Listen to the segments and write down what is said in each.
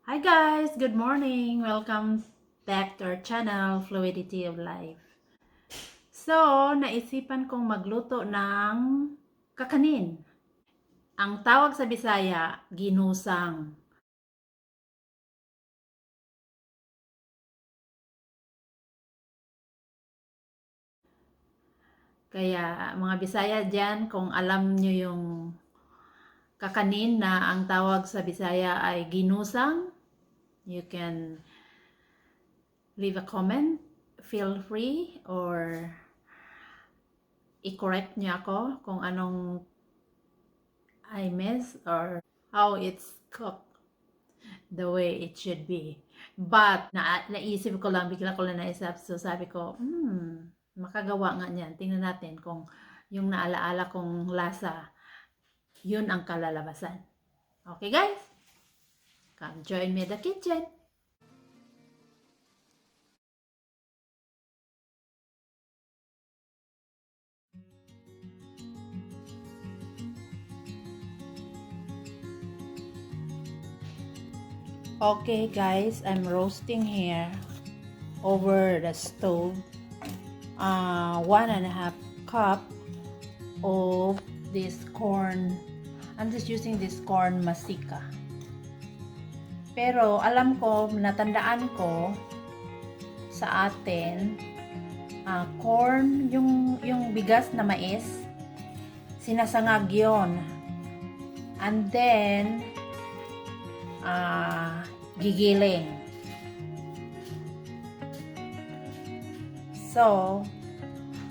Hi guys! Good morning! Welcome back to our channel, Fluidity of Life. So, naisipan kong magluto ng kakanin. Ang tawag sa Bisaya, ginusang. Kaya mga Bisaya dyan, kung alam nyo yung kakanin na ang tawag sa Bisaya ay ginusang, you can leave a comment. Feel free or i-correct nyo ako kung anong I miss or how it's cooked the way it should be. But, naisip ko lang, bigla ko lang naisip. So, sabi ko, makagawa nga niyan. Tingnan natin kung yung naalaala kong lasa, yun ang kalalabasan. Okay, guys? Come join me in the kitchen. Okay, guys, I'm roasting here over the stove 1.5 cup of this corn. I'm just using this corn masika. Pero alam ko, natandaan ko sa atin, corn, yung bigas na mais, sinasangag yon. And then, gigiling. So,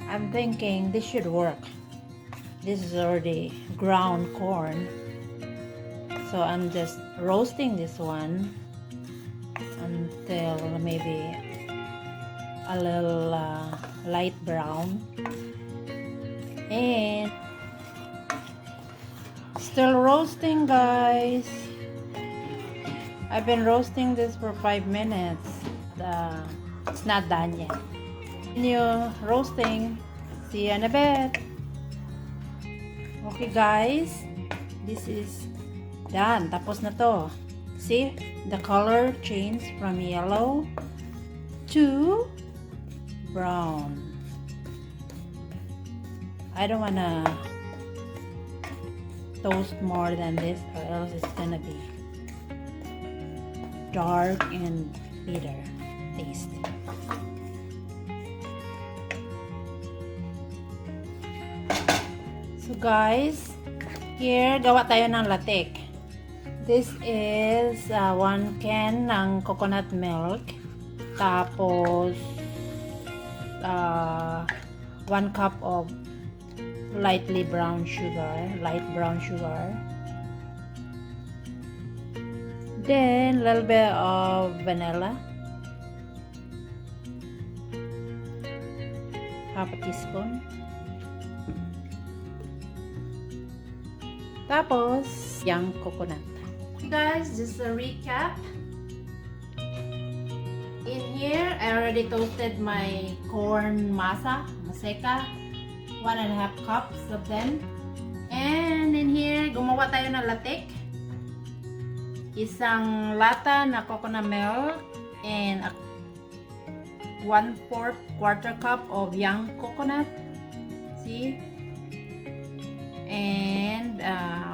I'm thinking this should work. This is already ground corn. So, I'm just roasting this one until maybe a little light brown. And still roasting, guys. I've been roasting this for 5 minutes. It's not done yet. Continue roasting. See you in a bit. Okay, guys. This is done. Tapos na to. See? The color changed from yellow to brown. I don't wanna toast more than this or else it's gonna be dark and bitter taste. So guys, here gawa tayo ng latek. This is 1 can ng coconut milk. Tapos 1 cup of light brown sugar. Then, a little bit of vanilla. Half a teaspoon. Tapos, young coconut. Guys, just a recap. In here, I already toasted my corn maseka. 1.5 cups of them. And in here, gumawa tayo ng latek. Isang lata na coconut milk and 1/4 quarter cup of young coconut. See? And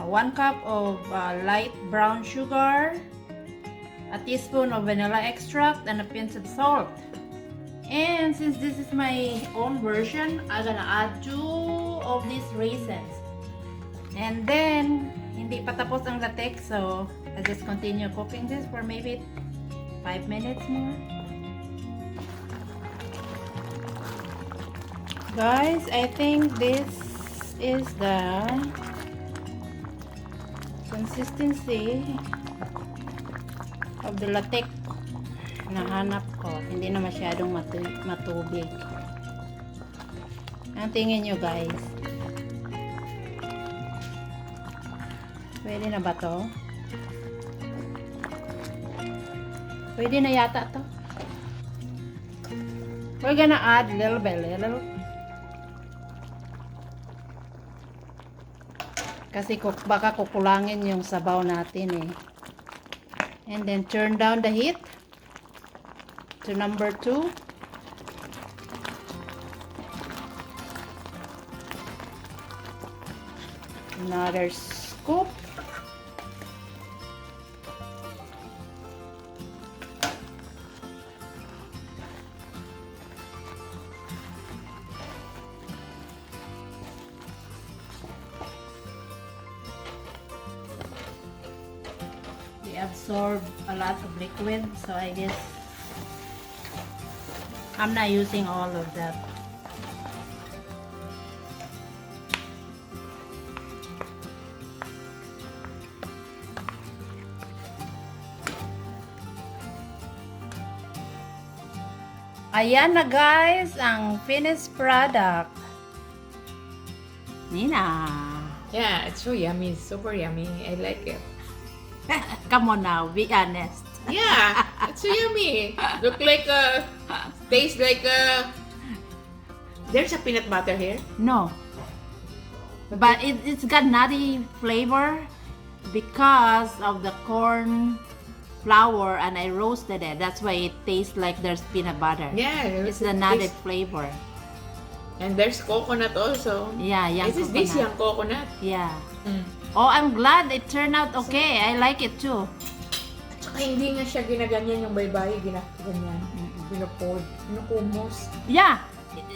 1 cup of light brown sugar, a teaspoon of vanilla extract, and a pinch of salt. And since this is my own version, I'm gonna add 2 of these raisins. And then, hindi pa tapos ang latek, so I just continue cooking this for maybe 5 minutes more. Guys, I think this is the consistency of the latek na hanap ko. Hindi na masyadong matubig. Ang tingin nyo, guys. Pwede na ba to? Pwede na yata to. We're gonna add little by little. Kasi baka kukulangin yung sabaw natin eh. And then turn down the heat to number 2. Another scoop. They absorb a lot of liquid, so I guess I'm not using all of that. Ayan na guys, ang finished product. Nina. Yeah, it's so yummy. It's super yummy. I like it. Come on now, be honest. Yeah, it's so yummy. Look like tastes like there's a peanut butter here. No. But it's got nutty flavor because of the corn flour and I roasted it. That's why it tastes like there's peanut butter. Yeah, It's the nutty flavor. And there's coconut also. Yeah, young This coconut. is young coconut. Yeah. Mm. Oh, I'm glad it turned out okay. I like it too. At saka hindi nga siya ginaganyan yung baybay, ginaganyan. Pinupod, pinukumos. Yeah.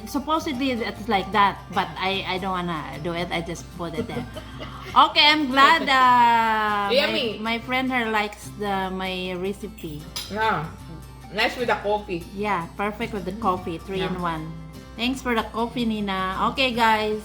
Supposedly it's like that, but I don't wanna do it. I just put it there. Okay, I'm glad Yummy. my friend her likes my recipe. Yeah, nice with the coffee. Yeah, perfect with the coffee, 3 in 1. Thanks for the coffee, Nina. Okay, guys.